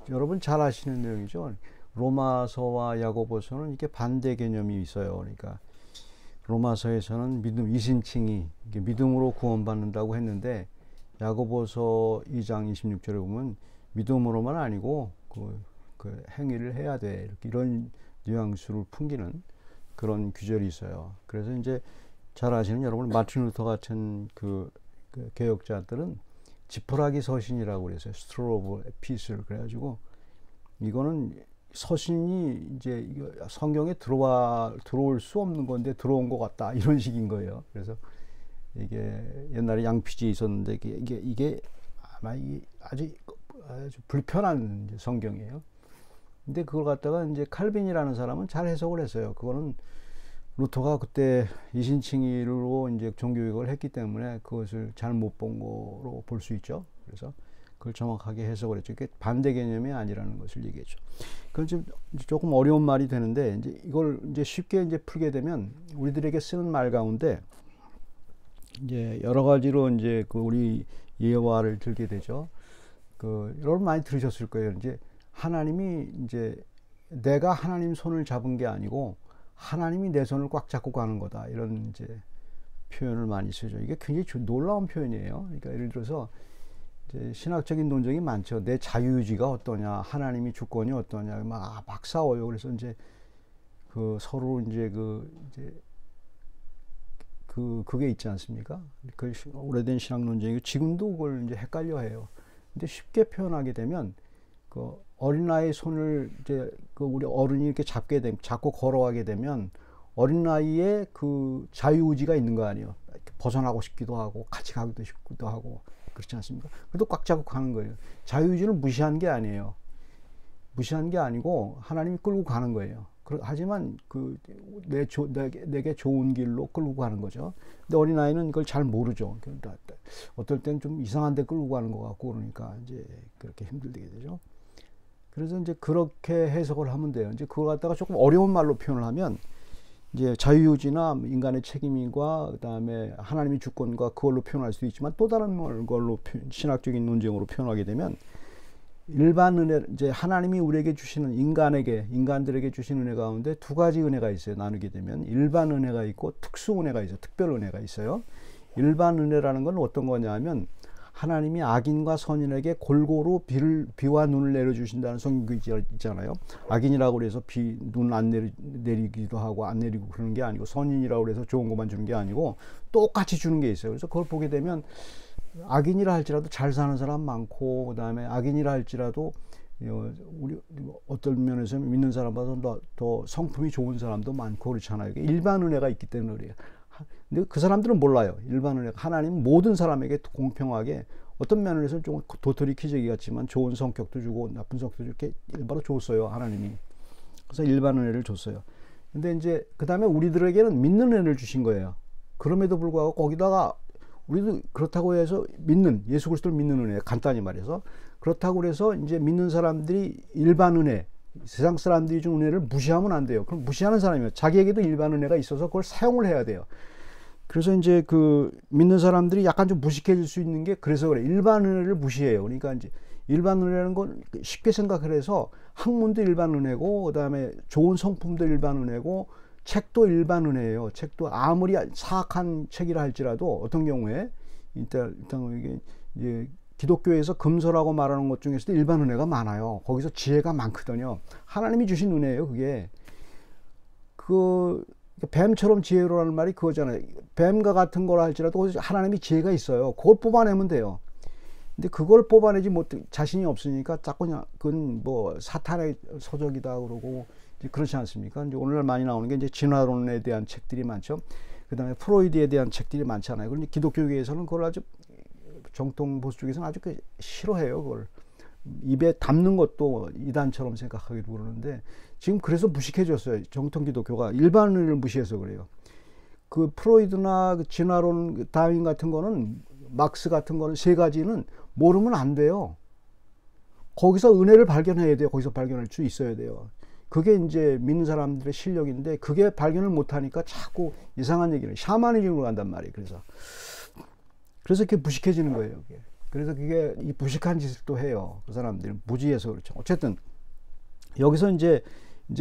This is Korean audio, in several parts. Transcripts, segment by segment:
여러분 잘 아시는 내용이죠. 로마서와 야고보서는 이게 반대 개념이 있어요. 그러니까 로마서에서는 믿음 이신칭이 믿음으로 구원받는다고 했는데 야고보서 2장 26절에 보면 믿음으로만 아니고 그 행위를 해야 돼. 이런 뉘앙스를 풍기는 그런 구절이 있어요. 그래서 이제 잘 아시는 여러분 마틴 루터 같은 그 개혁자들은 지푸라기 서신이라고 그랬어요. 스트로 오브 피스를 그래가지고 이거는 서신이 이제 성경에 들어올 수 없는 건데 들어온 것 같다 이런 식인 거예요. 그래서 이게 옛날에 양피지에 있었는데 이게 아마 이게 아주 불편한 성경이에요. 근데 그걸 갖다가 이제 칼빈이라는 사람은 잘 해석을 했어요. 그거는 루터가 그때 이신칭의로 이제 종교개혁을 했기 때문에 그것을 잘못 본 거로 볼 수 있죠. 그래서 그걸 정확하게 해석을 했죠. 그게 반대 개념이 아니라는 것을 얘기했죠. 그건 좀 조금 어려운 말이 되는데 이제 이걸 이제 쉽게 이제 풀게 되면 우리들에게 쓰는 말 가운데 이제 여러 가지로 이제 그 우리 예화를 들게 되죠. 여러분 많이 들으셨을 거예요. 이제 하나님이 이제 내가 하나님 손을 잡은 게 아니고 하나님이 내 손을 꽉 잡고 가는 거다. 이런 이제 표현을 많이 쓰죠. 이게 굉장히 놀라운 표현이에요. 그러니까 예를 들어서 이제 신학적인 논쟁이 많죠. 내 자유의지가 어떠냐, 하나님이 주권이 어떠냐, 막 싸워요. 그래서 이제 서로 이제 그게 있지 않습니까? 그 오래된 신학 논쟁이 지금도 그걸 이제 헷갈려해요. 근데 쉽게 표현하게 되면 어린아이 손을 이제 우리 어른이 이렇게 잡고 걸어가게 되면 어린아이의 그 자유의지가 있는 거 아니에요. 벗어나고 싶기도 하고 같이 가기도 싶기도 하고 그렇지 않습니까? 그래도 꽉 잡고 가는 거예요. 자유의지를 무시한 게 아니에요. 무시한 게 아니고 하나님이 끌고 가는 거예요. 하지만 내게 좋은 길로 끌고 가는 거죠. 근데 어린아이는 그걸 잘 모르죠. 어떨 땐 좀 이상한 데 끌고 가는 것 같고 그러니까 이제 그렇게 힘들게 되죠. 그래서 이제 그렇게 해석을 하면 돼요. 이제 그걸 갖다가 조금 어려운 말로 표현을 하면 이제 자유의지나 인간의 책임과 그다음에 하나님의 주권과 그걸로 표현할 수도 있지만 또 다른 걸로 신학적인 논쟁으로 표현하게 되면 일반 은혜, 이제 하나님이 우리에게 주시는 인간들에게 주신 은혜 가운데 두 가지 은혜가 있어요. 나누게 되면 일반 은혜가 있고 특수 은혜가 있어요. 특별 은혜가 있어요. 일반 은혜라는 건 어떤 거냐면 하나님이 악인과 선인에게 골고루 비와 눈을 내려주신다는 성경이 있잖아요. 악인이라고 해서 눈 안 내리기도 하고 안 내리고 그러는 게 아니고 선인이라고 해서 좋은 것만 주는 게 아니고 똑같이 주는 게 있어요. 그래서 그걸 보게 되면 악인이라 할지라도 잘 사는 사람 많고 그다음에 악인이라 할지라도 우리 어떤 면에서 믿는 사람보다 더 성품이 좋은 사람도 많고 그렇잖아요. 일반 은혜가 있기 때문에 그래요. 근데 그 사람들은 몰라요. 일반 은혜가 하나님 모든 사람에게 공평하게 어떤 면에서는 좀 도토리 키재기 같지만 좋은 성격도 주고 나쁜 성격도 주고 이렇게 일바로 줬어요. 하나님이. 그래서 일반 은혜를 줬어요. 근데 이제 그 다음에 우리들에게는 믿는 은혜를 주신 거예요. 그럼에도 불구하고 거기다가 우리도 그렇다고 해서 예수 그리스도를 믿는 은혜, 간단히 말해서 그렇다고 해서 이제 믿는 사람들이 일반 은혜, 세상 사람들이 준 은혜를 무시하면 안 돼요. 그럼 무시하는 사람이에요. 자기에게도 일반 은혜가 있어서 그걸 사용을 해야 돼요. 그래서 이제 믿는 사람들이 약간 좀 무식해질 수 있는 게 그래서 그래. 일반 은혜를 무시해요. 그러니까 이제 일반 은혜라는 건 쉽게 생각을 해서 학문도 일반 은혜고 그다음에 좋은 성품도 일반 은혜고 책도 일반 은혜예요. 책도 아무리 사악한 책이라 할지라도 어떤 경우에 일단 이게 기독교에서 금서라고 말하는 것 중에서도 일반 은혜가 많아요. 거기서 지혜가 많거든요. 하나님이 주신 은혜예요. 그게 뱀처럼 지혜로라는 말이 그거잖아요. 뱀과 같은 거라 할지라도 하나님이 지혜가 있어요. 그걸 뽑아내면 돼요. 근데 그걸 뽑아내지 못 자신이 없으니까 자꾸 그건 뭐 사탄의 서적이다 그러고 그렇지 않습니까? 이제 오늘날 많이 나오는 게 이제 진화론에 대한 책들이 많죠. 그다음에 프로이드에 대한 책들이 많잖아요. 그런데 기독교계에서는 그걸 아주 정통 보수 쪽에서는 아주 싫어해요. 그걸 입에 담는 것도 이단처럼 생각하기도 그러는데 지금 그래서 무식해졌어요. 정통 기독교가 일반을 무시해서 그래요. 프로이드나 진화론, 다윈 같은 거는 막스 같은 거는 세 가지는 모르면 안 돼요. 거기서 은혜를 발견해야 돼요. 거기서 발견할 수 있어야 돼요. 그게 이제 믿는 사람들의 실력인데 그게 발견을 못하니까 자꾸 이상한 얘기를 샤머니즘으로 간단 말이에요. 그래서 이렇게 무식해지는 거예요. 이게. 그래서 그게 이 무식한 짓을 또 해요. 그 사람들은 무지해서 그렇죠. 어쨌든 여기서 이제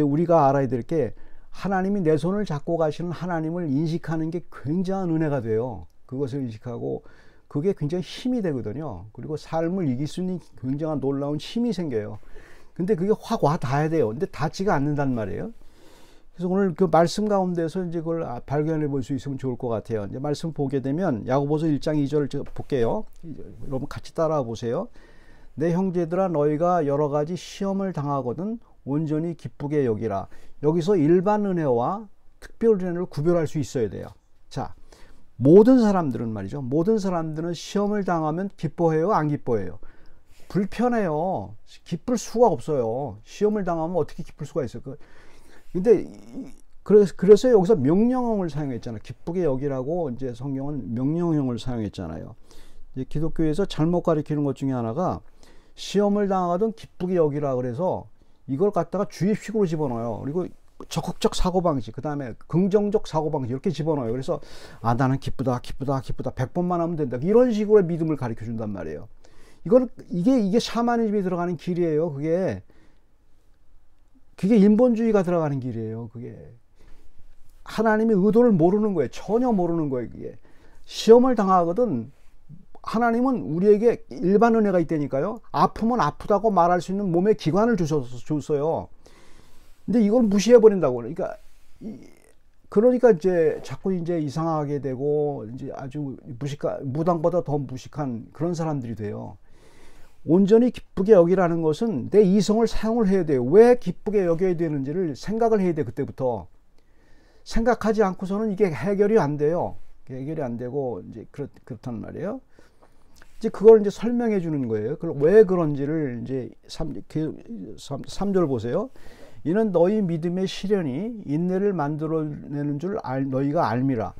우리가 알아야 될 게 하나님이 내 손을 잡고 가시는 하나님을 인식하는 게 굉장한 은혜가 돼요. 그것을 인식하고 그게 굉장히 힘이 되거든요. 그리고 삶을 이길 수 있는 굉장한 놀라운 힘이 생겨요. 근데 그게 확 와 닿아야 돼요. 근데 닿지가 않는단 말이에요. 그래서 오늘 그 말씀 가운데서 이제 그걸 발견해 볼 수 있으면 좋을 것 같아요. 이제 말씀 보게 되면 야고보서 1장 2절 볼게요. 여러분 같이 따라와 보세요. 내 형제들아 너희가 여러 가지 시험을 당하거든 온전히 기쁘게 여기라. 여기서 일반 은혜와 특별 은혜를 구별할 수 있어야 돼요. 자, 모든 사람들은 말이죠. 모든 사람들은 시험을 당하면 기뻐해요, 안 기뻐해요? 불편해요. 기쁠 수가 없어요. 시험을 당하면 어떻게 기쁠 수가 있어요? 근데 그래서 여기서 명령형을 사용했잖아요. 기쁘게 여기라고 이제 성경은 명령형을 사용했잖아요. 이제 기독교에서 잘못 가르치는 것 중에 하나가 시험을 당하든 기쁘게 여기라 그래서 이걸 갖다가 주입식으로 집어넣어요. 그리고 적극적 사고방식, 그 다음에 긍정적 사고방식 이렇게 집어넣어요. 그래서 아 나는 기쁘다 100번만 하면 된다 이런 식으로 믿음을 가르쳐 준단 말이에요. 이게 샤머니즘이 들어가는 길이에요. 그게 인본주의가 들어가는 길이에요. 그게 하나님의 의도를 모르는 거예요. 전혀 모르는 거예요. 그게 시험을 당하거든 하나님은 우리에게 일반 은혜가 있다니까요. 아프면 아프다고 말할 수 있는 몸의 기관을 줬어요. 근데 이걸 무시해 버린다고. 그러니까 이제 자꾸 이제 이상하게 되고 이제 아주 무당보다 더 무식한 그런 사람들이 돼요. 온전히 기쁘게 여기라는 것은 내 이성을 사용을 해야 돼요. 왜 기쁘게 여겨야 되는지를 생각을 해야 돼. 그때부터 생각하지 않고서는 이게 해결이 안 돼요. 해결이 안 되고 이제 그렇단 말이에요. 이제 그걸 이제 설명해 주는 거예요. 왜 그런지를 이제 3절 보세요. 이는 너희 믿음의 시련이 인내를 만들어내는 줄 너희가 알미라.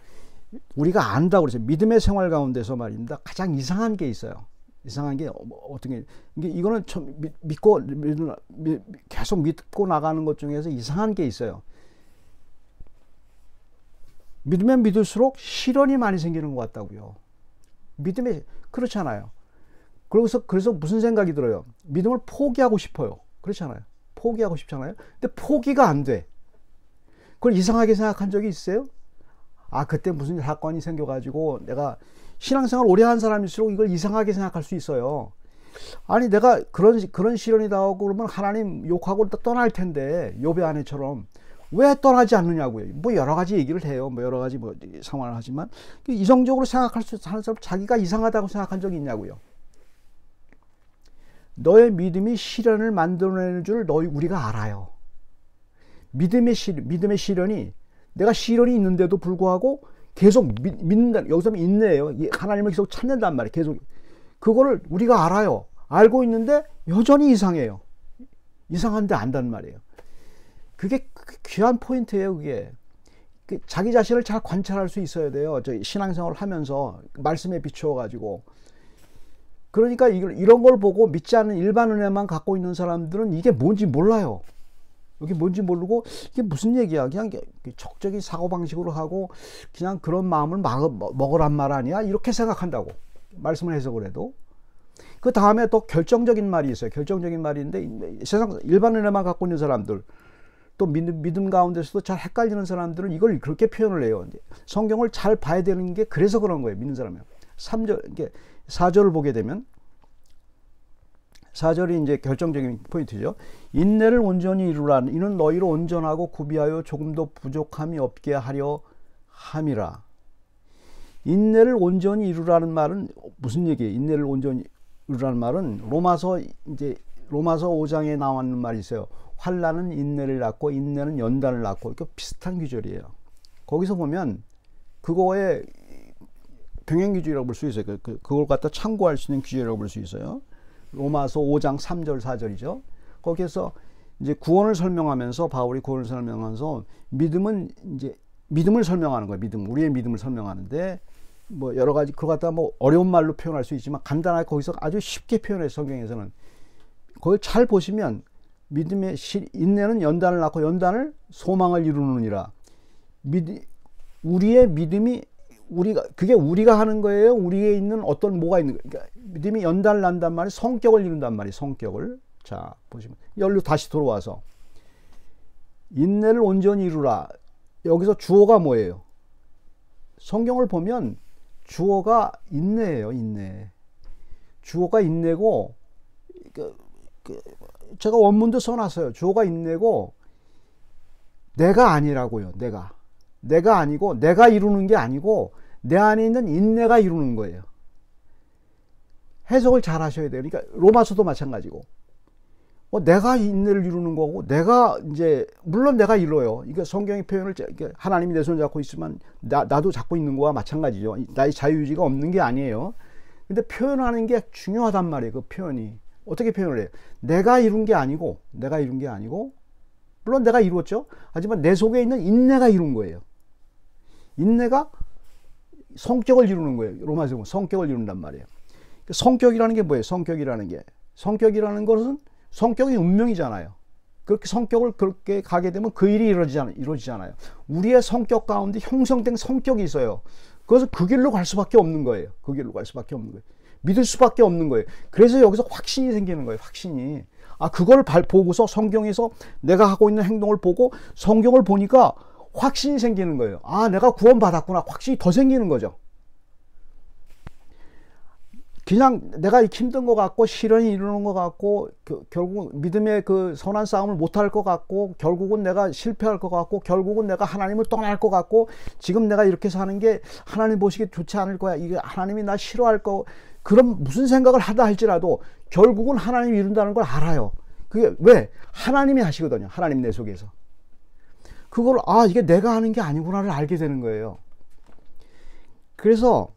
우리가 안다고 그랬어요. 믿음의 생활 가운데서 말입니다. 가장 이상한 게 있어요. 이상한 게 어떤 게 이거는 믿고 계속 믿고 나가는 것 중에서 이상한 게 있어요. 믿으면 믿을수록 시련이 많이 생기는 것 같다고요. 믿음에 그렇잖아요. 그래서 무슨 생각이 들어요? 믿음을 포기하고 싶어요. 그렇잖아요. 포기하고 싶잖아요. 근데 포기가 안 돼. 그걸 이상하게 생각한 적이 있어요? 아, 그때 무슨 사건이 생겨가지고 내가 신앙생활 오래 한 사람일수록 이걸 이상하게 생각할 수 있어요. 아니, 내가 그런 시련이 나오고 그러면 하나님 욕하고 떠날 텐데, 욥의 아내처럼. 왜 떠나지 않느냐고요. 뭐 여러 가지 얘기를 해요. 뭐 여러 가지 상황을 하지만 이성적으로 생각할 수 있는 사람 자기가 이상하다고 생각한 적이 있냐고요. 너의 믿음이 시련을 만들어내는 줄 우리가 알아요. 믿음의 시련이 내가 시련이 있는데도 불구하고 계속 믿는다. 여기서 인내예요. 하나님을 계속 찾는단 말이에요. 계속 그거를 우리가 알아요. 알고 있는데 여전히 이상해요. 이상한데 안단 말이에요. 그게 귀한 포인트예요. 그게 자기 자신을 잘 관찰할 수 있어야 돼요. 저 신앙생활을 하면서 말씀에 비추어 가지고. 그러니까 이런 걸 보고 믿지 않는 일반 은혜만 갖고 있는 사람들은 이게 뭔지 몰라요. 이게 뭔지 모르고 이게 무슨 얘기야. 그냥 적적인 사고방식으로 하고 그냥 그런 마음을 먹으란 말 아니야. 이렇게 생각한다고. 말씀을 해석을 해도. 그 다음에 또 결정적인 말이 있어요. 결정적인 말인데 세상 일반 은혜만 갖고 있는 사람들 또 믿음 가운데서도 잘 헷갈리는 사람들은 이걸 그렇게 표현을 해요. 성경을 잘 봐야 되는 게 그래서 그런 거예요. 믿는 사람이요. 4절을 보게 되면 4절이 이제 결정적인 포인트죠. 인내를 온전히 이루라. 이는 너희를 온전하고 구비하여 조금도 부족함이 없게 하려 함이라. 인내를 온전히 이루라는 말은 무슨 얘기예요? 인내를 온전히 이루라는 말은 로마서 5장에 나왔는 말이 있어요. 환난은 인내를 낳고 인내는 연단을 낳고 이렇게 비슷한 구절이에요. 거기서 보면 그거의 병행 구절이라고 볼 수 있어요. 그걸 갖다 참고할 수 있는 구절이라고 볼 수 있어요. 로마서 5장 3절 4절이죠. 거기에서 이제 구원을 설명하면서 바울이 구원을 설명하면서 믿음은 이제 믿음을 설명하는 거예요. 우리의 믿음을 설명하는데 뭐 여러 가지 그거 갖다 뭐 어려운 말로 표현할 수 있지만 간단하게 거기서 아주 쉽게 표현해요. 성경에서는 거기 잘 보시면 믿음의 인내는 연단을 낳고 연단을 소망을 이루느니라. 우리의 믿음이 그게 우리가 하는 거예요? 우리에 있는 어떤 뭐가 있는 거예요? 그러니까 믿음이 연달난단 말이 성격을 이룬단 말이에요. 성격을. 자, 보시면. 열로 다시 돌아와서. 인내를 온전히 이루라. 여기서 주어가 뭐예요? 성경을 보면 주어가 인내예요. 인내. 주어가 인내고, 제가 원문도 써놨어요. 주어가 인내고, 내가 아니라고요. 내가 아니고, 내가 이루는 게 아니고, 내 안에 있는 인내가 이루는 거예요. 해석을 잘 하셔야 돼요. 그러니까 로마서도 마찬가지고. 내가 인내를 이루는 거고, 물론 내가 이뤄요. 이게 성경의 표현을, 하나님이 내 손 잡고 있으면 나도 잡고 있는 거와 마찬가지죠. 나의 자유의지가 없는 게 아니에요. 근데 표현하는 게 중요하단 말이에요. 그 표현이. 어떻게 표현을 해요? 내가 이룬 게 아니고, 물론 내가 이루었죠. 하지만 내 속에 있는 인내가 이룬 거예요. 인내가 성격을 이루는 거예요. 로마서 보면 성격을 이룬단 말이에요. 성격이라는 게 뭐예요? 성격이라는 것은 성격이 운명이잖아요. 그렇게 성격을 그렇게 가게 되면 그 일이 이루어지잖아요. 우리의 성격 가운데 형성된 성격이 있어요. 그래서 그 길로 갈 수밖에 없는 거예요. 믿을 수밖에 없는 거예요. 그래서 여기서 확신이 생기는 거예요. 확신이. 그걸 보고서 성경에서 내가 하고 있는 행동을 보고 성경을 보니까 확신이 생기는 거예요. 내가 구원받았구나. 확신이 더 생기는 거죠. 그냥 내가 힘든 것 같고 시련이 이루는 것 같고 결국 믿음의 그 선한 싸움을 못할 것 같고 결국은 내가 실패할 것 같고 결국은 내가 하나님을 떠날 것 같고 지금 내가 이렇게 사는 게 하나님 보시기에 좋지 않을 거야. 이게 하나님이 나 싫어할 거. 그럼 무슨 생각을 하다 할지라도 결국은 하나님이 이룬다는 걸 알아요. 그게 왜? 하나님이 하시거든요. 하나님 내 속에서. 그걸 이게 내가 하는 게 아니구나를 알게 되는 거예요. 그래서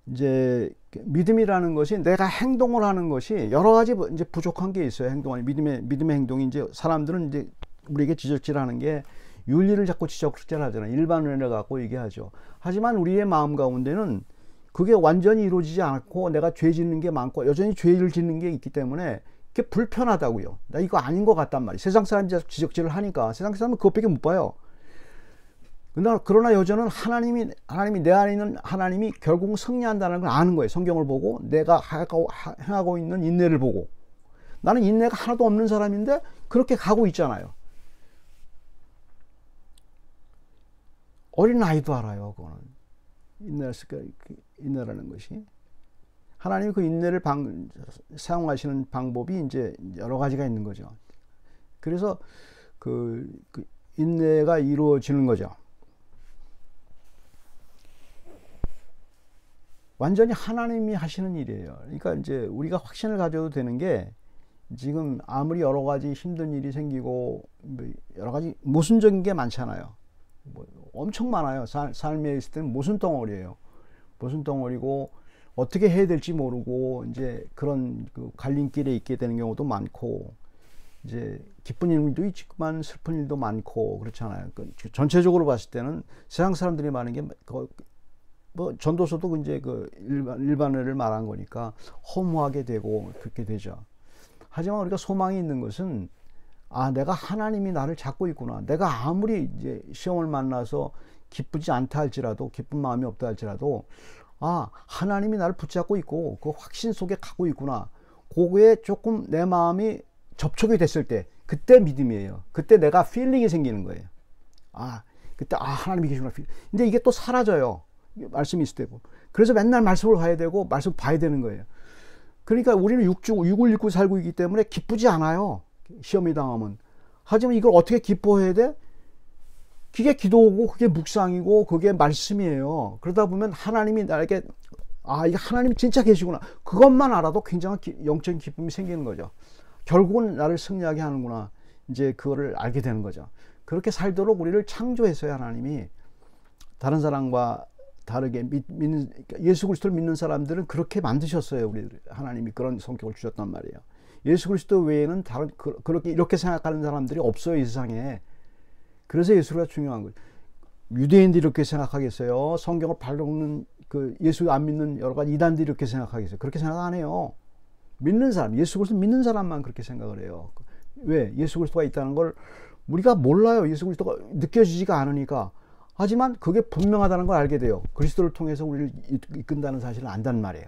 이제 믿음이라는 것이 내가 행동을 하는 것이 여러 가지 이제 부족한 게 있어요. 믿음의 행동이 이제 사람들은 이제 우리에게 지적질하는 게 윤리를 자꾸 지적질하잖아요. 일반 은혜를 갖고 얘기하죠. 하지만 우리의 마음 가운데는 그게 완전히 이루어지지 않고 내가 죄 짓는 게 많고 여전히 죄를 짓는 게 있기 때문에 그게 불편하다고요. 나 이거 아닌 것 같단 말이에요. 세상 사람이 지적질을 하니까 세상 사람은 그것밖에 못 봐요. 그러나 여전은 하나님이 내 안에 있는 하나님이 결국은 승리한다는 걸 아는 거예요. 성경을 보고 내가 행하고 있는 인내를 보고 나는 인내가 하나도 없는 사람인데 그렇게 가고 있잖아요. 어린 아이도 알아요. 그거는 인내라는 것이 하나님이 그 인내를 사용하시는 방법이 이제 여러 가지가 있는 거죠. 그래서 그 인내가 이루어지는 거죠. 완전히 하나님이 하시는 일이에요. 그러니까 이제 우리가 확신을 가져도 되는 게 지금 아무리 여러 가지 힘든 일이 생기고 여러 가지 모순적인 게 많잖아요. 엄청 많아요. 삶에 있을 때는 모순 덩어리예요. 모순 덩어리고 어떻게 해야 될지 모르고 이제 그런 그 갈림길에 있게 되는 경우도 많고 이제 기쁜 일도 있지만 슬픈 일도 많고 그렇잖아요. 전체적으로 봤을 때는 세상 사람들이 많은 게 전도서도 이제 그 일반어를 말한 거니까 허무하게 되고 그렇게 되죠. 하지만 우리가 소망이 있는 것은 내가 하나님이 나를 잡고 있구나. 내가 아무리 이제 시험을 만나서 기쁘지 않다 할지라도 기쁜 마음이 없다 할지라도 하나님이 나를 붙잡고 있고 그 확신 속에 가고 있구나. 그거에 조금 내 마음이 접촉이 됐을 때 그때 믿음이에요. 그때 내가 필링이 생기는 거예요. 그때 하나님이 계시구나. 근데 이게 또 사라져요. 말씀이 있을 때고. 그래서 맨날 말씀을 봐야 되고 말씀을 봐야 되는 거예요. 그러니까 우리는 육을 입고 살고 있기 때문에 기쁘지 않아요. 시험이 당하면. 하지만 이걸 어떻게 기뻐해야 돼? 그게 기도고 그게 묵상이고 그게 말씀이에요. 그러다 보면 하나님이 나에게 이게 하나님이 진짜 계시구나. 그것만 알아도 굉장한 영적인 기쁨이 생기는 거죠. 결국은 나를 승리하게 하는구나. 이제 그거를 알게 되는 거죠. 그렇게 살도록 우리를 창조했어요. 하나님이. 다른 사람과 다르게 예수 그리스도를 믿는 사람들은 그렇게 만드셨어요. 우리 하나님이 그런 성격을 주셨단 말이에요. 예수 그리스도 외에는 다른 그렇게 이렇게 생각하는 사람들이 없어요. 이 세상에. 그래서 예수가 중요한 거예요. 유대인들이 이렇게 생각하겠어요. 성경을 발로는 그 예수 안 믿는 여러 가지 이단들이 이렇게 생각하겠어요. 그렇게 생각 안 해요. 믿는 사람, 예수 그리스도 믿는 사람만 그렇게 생각을 해요. 왜? 예수 그리스도가 있다는 걸 우리가 몰라요. 예수 그리스도가 느껴지지가 않으니까 하지만 그게 분명하다는 걸 알게 돼요. 그리스도를 통해서 우리를 이끈다는 사실을 안다는 말이에요.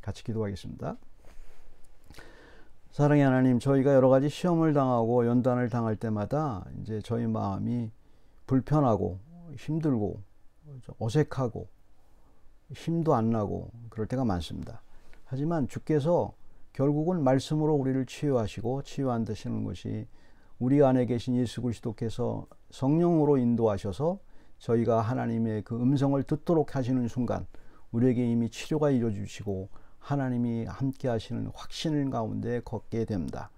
같이 기도하겠습니다. 사랑의 하나님, 저희가 여러 가지 시험을 당하고 연단을 당할 때마다 이제 저희 마음이 불편하고 힘들고 어색하고 힘도 안 나고 그럴 때가 많습니다. 하지만 주께서 결국은 말씀으로 우리를 치유하시고 치유한다시는 것이 우리 안에 계신 예수 그리스도께서 성령으로 인도하셔서 저희가 하나님의 그 음성을 듣도록 하시는 순간 우리에게 이미 치료가 이루어지시고 하나님이 함께 하시는 확신 가운데 걷게 됩니다.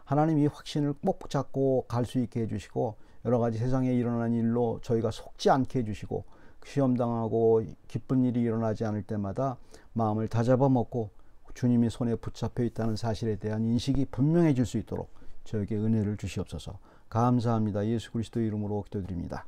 하나님 이 확신을 꼭 잡고 갈 수 있게 해주시고 여러 가지 세상에 일어나는 일로 저희가 속지 않게 해주시고 시험당하고 기쁜 일이 일어나지 않을 때마다 마음을 다잡아 먹고 주님이 손에 붙잡혀 있다는 사실에 대한 인식이 분명해질 수 있도록 저에게 은혜를 주시옵소서. 감사합니다. 예수 그리스도 이름으로 기도드립니다.